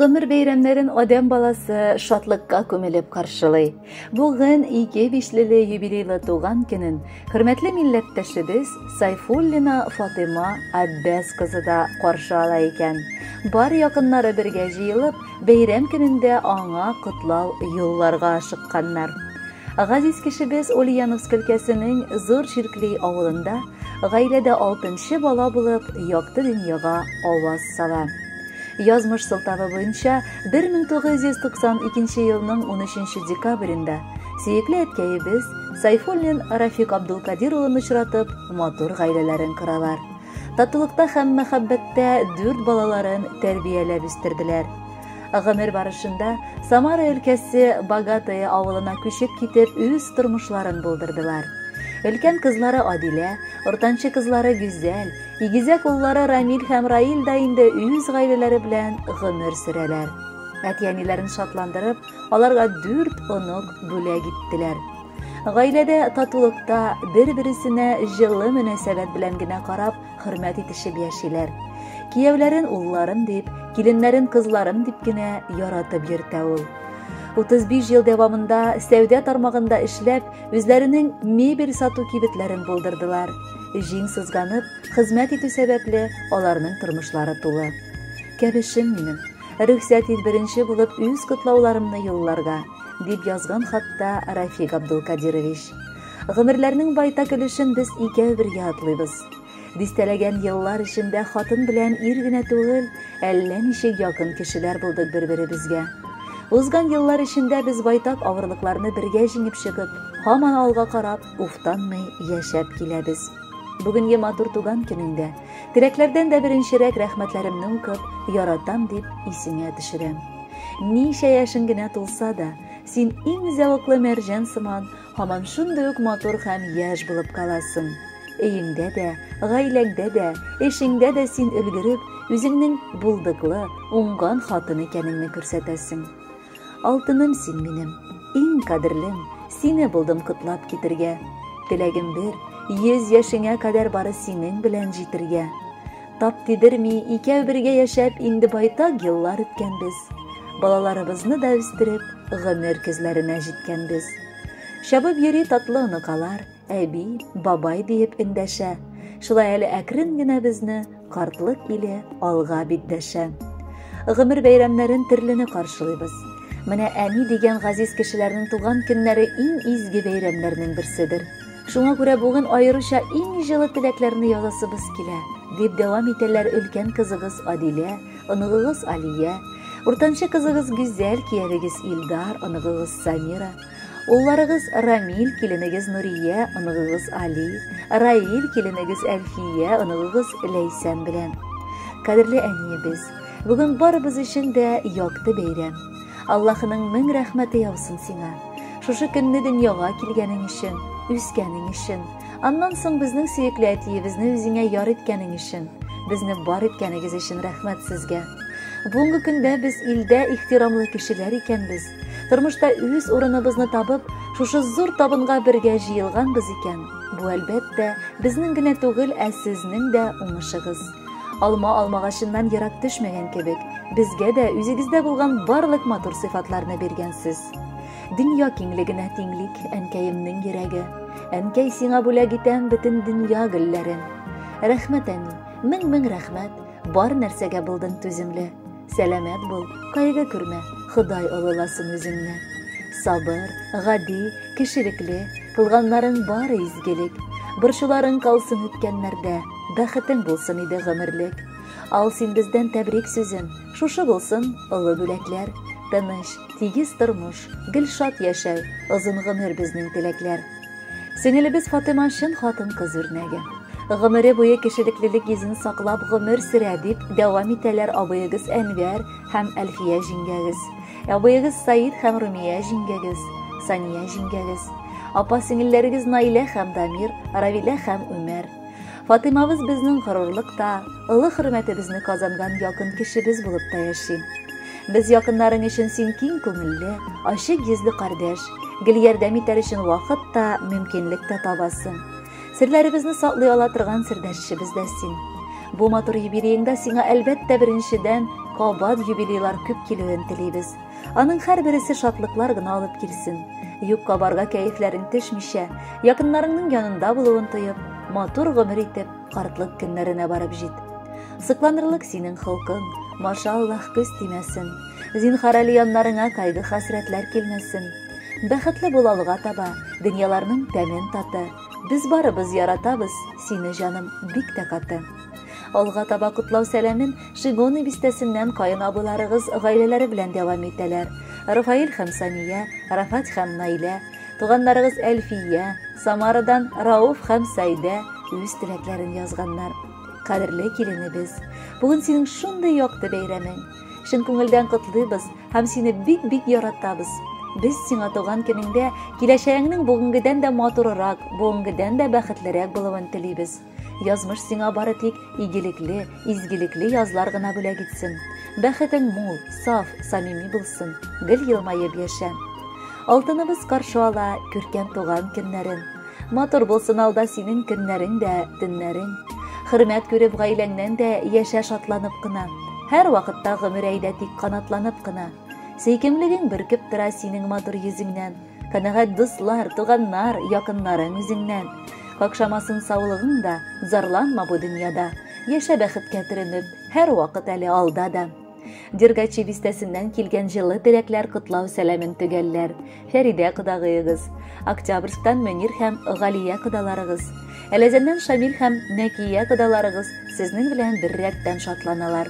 Гомер бәйрәмнәрен адәм баласы шатлыкка күмелеп каршылый. Бүген 2-5 юбилейлы туган көнен хөрмәтле милләттәшебез Сайфуллина Фатыма Аббас кызы да каршы ала икән. Бар якыннары бергә җыелып, бәйрәм көнендә аңа котлау юлларга ашыкканнар. Газиз кешебез Ульяновск өлкәсенең Зур Ширкли авылында гаиләдә 6нчы бала булып якты дөньяга аваз сала. Язмыш сылтавы буенча 1992 елның 13 декабрендә сөекле әткәебез Сайфуллин Рафик Абдулкадир улын очратып, матур гаиләләрен коралар. Татулыкта һәм мәхәббәттә 4 балаларын тәрбияләп үстерделәр. Гомер барышында Самара өлкәсе Богатая авылына күчеп китеп, үз тормышларын булдырдылар. Өлкән кызлары Адилә, уртанчы кызлары Гүзәл, игезәк уллары Рамил һәм Раил да инде үз гаиләләре белән гомер сөрәләр. Әти-әниләрен шатландырып, аларга 4 онук бүләк иттеләр. Гаиләдә татулыкта бер-берсенә җылы мөнәсәбәт белән генә карап, хөрмәт итешеп яшиләр. Кияүләрен улларым дип, киленнәрен кызларым дип кенә яратып йөртә ул. 35 ел дәвамында сәүдә тармагында эшләп, үзләренең мебель сату кибетләрен булдырдылар. Җиң сызганып, хезмәт итү сәбәпле аларның тормышлары тулы. Кәбешем минем, рөхсәт ит беренче булып үз котлауларымны юлларга, дип язган хатта Рафик Абдулкадирович. Гомерләрнең байтак өлешен без икәү бергә атлыйбыз. Дистәләгән еллар эчендә хатын белән ир генә түгел, әллә ничек якын кешеләр булдык бер-беребезгә. Узган еллар эчендә без байтак авырлыкларны бергә җиңеп чыгып, һаман алга карап, уфтанмый яшәп киләбез. Бүгенге матур туган көнендә теләкләрдән дә беренчерәк рәхмәтләремне укып, яратам дип исеңә төшерәм. Ничә яшең генә тулса да, син иң зәвыклы мәрҗән сыман, һаман шундый ук матур һәм яшь булып каласың. Өеңдә дә, гаиләңдә дә, эшеңдә дә син өлгереп, үзеңнең булдыклы, уңган хатын икәнеңне күрсәтәсең. Алтыным син минем, иң кадерлем, сине булдым котлап китергә. Теләгем бер, 100 яшеңә кадәр бары синең белән җитергә. Тап тидерми, икәү бергә яшәп, инде байтак еллар үткәнбез. Балаларыбызны да үстереп, гомер көзләренә җиткәнбез. Шабып йөри татлы оныкалар, әби, бабай диеп эндәшә. Шулай әле әкрен генә безне картлык иле алга битдәшә. Гомер бәйрәмнәрен төрлене каршылыйбыз. Менә әни дигән газиз кешеләрнең туган көннәре иң изге бәйрәмнәрнең берседер. Шуңа күрә бүген аеруча иң җылы теләкләрне язасыбыз килә, дип дәвам итәләр өлкән кызыгыз Адилә, оныгыгыз Алия, уртанчы кызыгыз Гүзәл, киявегез Илдар, оныгыгыз Самира, улларыгыз Рамил, киленегез Нурия, оныгыгыз Али, Раил, киленегез Әлфия, оныгыгыз Ләйсән белән. Кадерле әниебез, бүген барыбыз өчен дә якты бәйрәм. Аллаһның мең рәхмәте яусын сиңа. Шушы көнне дөньяга килгәнең өчен, үскәнең өчен, аннан соң безнең сөекле әтиебезне үзеңә яр иткәнең өчен, безне бар иткәнегез өчен рәхмәт сезгә. Бүгенге көндә без илдә ихтирамлы кешеләр икәнбез. Тормышта үз урыныбызны табып, шушы зур табынга бергә җыелганбыз икән. Бу әлбәттә безнең генә түгел, ә сезнең дә уңышыгыз. Алма алмагачыннан ерак төшмәгән кебек, безгә дә үзегездә булган барлык матур сыйфатларны биргәнсез. Дөнья киңлегенә тиңлек әнкәемнең йөрәге. Әнкәй, сиңа бүләк итәм бөтен дөнья гөлләрен. Рәхмәт әни, мең рәхмәт, бар нәрсәгә булдың түземле. Сәламәт бул, кайгы күрмә, Ходай олыласын үзеңне. Сабыр, гади, кешелекле, кылганнарың бары изгелек. Борчуларың калсын үткәннәрдә, бәхетең булсын иде гомерлек. Ал син бездән тәбрик сүзен, шушы булсын олы бүләкләр. Тыныч, тигез тормыш, гөлшат яшәү, озын гомер безнең теләкләр. Сеңелебез Фатыма шын хатын кыз үрнәге. Гомере буе кешелеклелек йөзен саклап гомер сөрә дип дәвам итәләр абыегыз Әнвәр һәм Әлфия җиңгәгез, абыегыз Саид һәм Румия җиңгәгез, Сания җиңгәгез, апа-сеңелләрегез Наилә һәм Дамир, Равилә һәм Үмәр. Фатымабыз безнең горурлыкта, олы хөрмәтебезне казанган якын кешебез булып та яши. Без якыннарың өчен син киң күңелле, ачык йөзле кардәш, гел ярдәм итәр өчен вакыт та, мөмкинлек тә табасың. Серләребезне саклый ала торган сердәшебез дә син. Бу матур юбилееңдә сиңа әлбәттә беренчедән кабат юбилейлар күп килүен телибез. Аның һәр берсе шатлыклар гына алып килсен. Юкка барга кәефләрен төшмичә, якыннарыңның янында булуын тоеп, матур гомер итеп, картлык көннәренә барып җит. Сыкланырлык синең хылкың, машаллаһ, күз тимәсен. Зинһар әле яннарыңа кайгы хәсрәтләр килмәсен. Бәхетле булалыга таба, дөньяларның тәмен таты. Без барыбыз яратабыз, сине җаным бик тә каты. Алга таба кутлау сәламен Шигоны бистәсеннән кайын абыларыгыз гаиләләре белән дәвам итәләр. Рафаил һәм Самия, Рафат һәм Наилә, туганнарыгыз Әлфия, Самарадан Рауф һәм Сәйдә үз теләкләрен язганнар. Кадерле киленебез, бүген синең шундый якты бәйрәмең. Чын күңелдән котлыйбыз һәм сине бик яратабыз. Без сиңа туган көнеңдә киләчәгеңнең бүгенгедән дә матуррак, бүгенгедән дә бәхетлерәк булуын телибез. Язмыш сиңа бары тик игелекле, изгелекле язлар гына бүләк итсен. Бәхетең мул, саф, самими булсын. Гел елмаеп яшә. Алтыныбыз каршы ала күркәм туган көннәрен. Матур булсын алда синең көннәрең дә, төннәрең. Хөрмәт күреп гаиләңнән дә яшә шатланып кына. Һәр вакытта гомер әйдә тик канатланып кына. Сөйкемлегең бөркеп тора синең матур йөзеңнән. Канәгать дуслар, туганнар, якыннарың үзеңнән. Какшамасын саулыгың да, зарланма бу дөньяда. Яшә бәхеткә төренеп, һәр вакыт әле алда да. Дергачи бистәсеннән килгән җылы теләкләр котлау сәламен төгәлләр. Фәридә кодагыегыз, Октябрьсктан Мөнир һәм Галия кодаларыгыз, Әләзәннән Шамил һәм Нәкия кодаларыгыз сезнең белән бер рәттән шатланалар.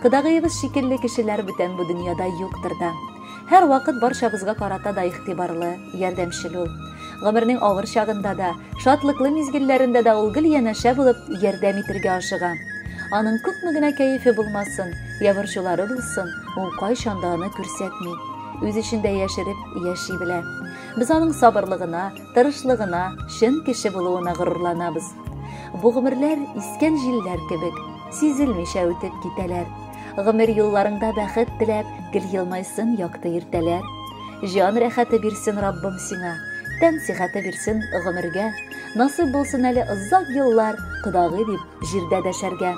Кодагыебыз шикелле кешеләр бүтән бу дөньяда юктыр да. Һәр вакыт барчабызга карата да игътибарлы, ярдәмчел ул. Гомернең авыр чагында да, шатлыклы мизгелләрендә дә ул гел янәшә булып ярдәм итәргә ашыга. Аның күпме генә кәефе булмасын, ябырчулары булсын, ул кайчан да аны күрсәтми. Үз эчендә яшереп яши белә. Без аның сабырлыгына, тырышлыгына, чын кеше булуына горурланабыз. Бу гомерләр искән җилләр кебек, сизелмичә үтеп китәләр. Гомер юлларында бәхет теләп, гел елмайсын якты иртәләр. Җан рәхәте бирсен Раббым сиңа, тән сихәте бирсен гомергә. Насыйп булсын әле озак еллар, кодагый дип җирдә дәшәргә.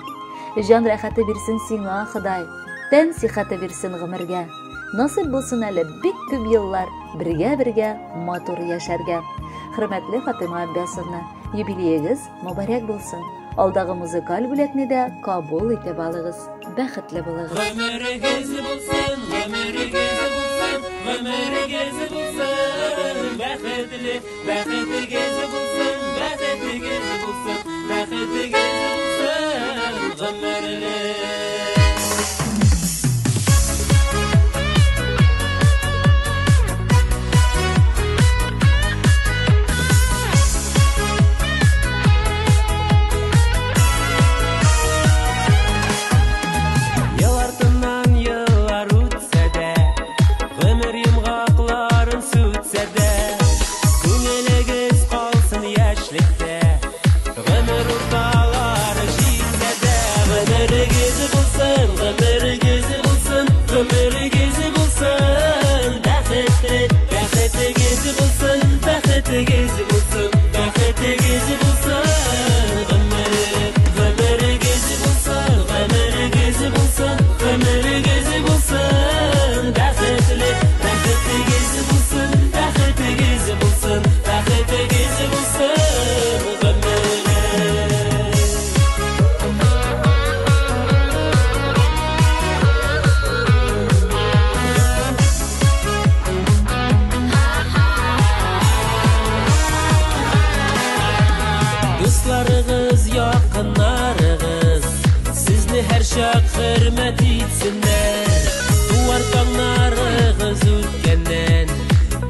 Җан рәхәте бирсен сиңа, Ходай, тән сихәте бирсен гомергә. Насыйп булсын әле бик күп еллар, бергә матур яшәргә. Хөрмәтле Фатыйма Аббасовна, юбилеегез мөбарәк булсын. Алдагы музыкаль бүләкне дә кабул итеп алыгыз. Бәхетле булыгыз. Гомерегез булсын, гомерегез булсын, гомерегез булсын. Бәхетле, бәхетегез булсын, бәхетегез булсын, бәхетегез булсын, гомерле. Dostlarınız, yakınlarınız sizni her şak hürmet etsinler. Bu arkamlarınız ötkenden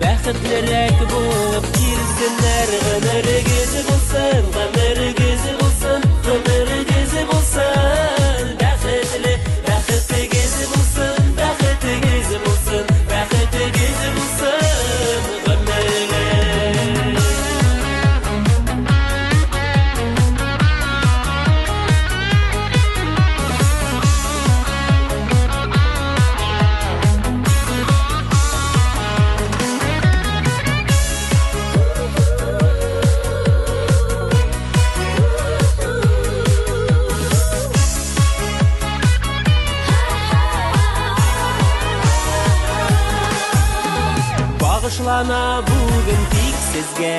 bәхетлерәк булып килсеннәр. Гомерегез булсын, гомерегез булсын, гомерегез булсын. Бәхетле, бәхетегез булсын, бәхетегез булсын, бәхетегез булсын, гомерле. ана бүгін тик сезгә.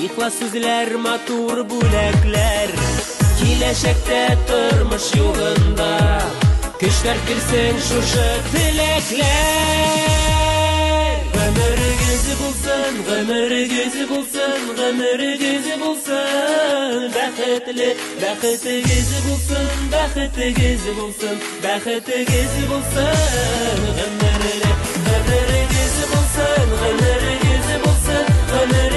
Ихлас сүзләр, матур бүләкләр, киләчәктә тормыш юлында көчләр килсен шушы теләкләр. Гомерегез булсын, гомерегез булсын, гомерегез булсын, бәхетле, бәхетегез булсын, бәхетегез булсын, бәхетегез булсын, гомерле, гомерегез булсын, гомерегез булсын, гомерле.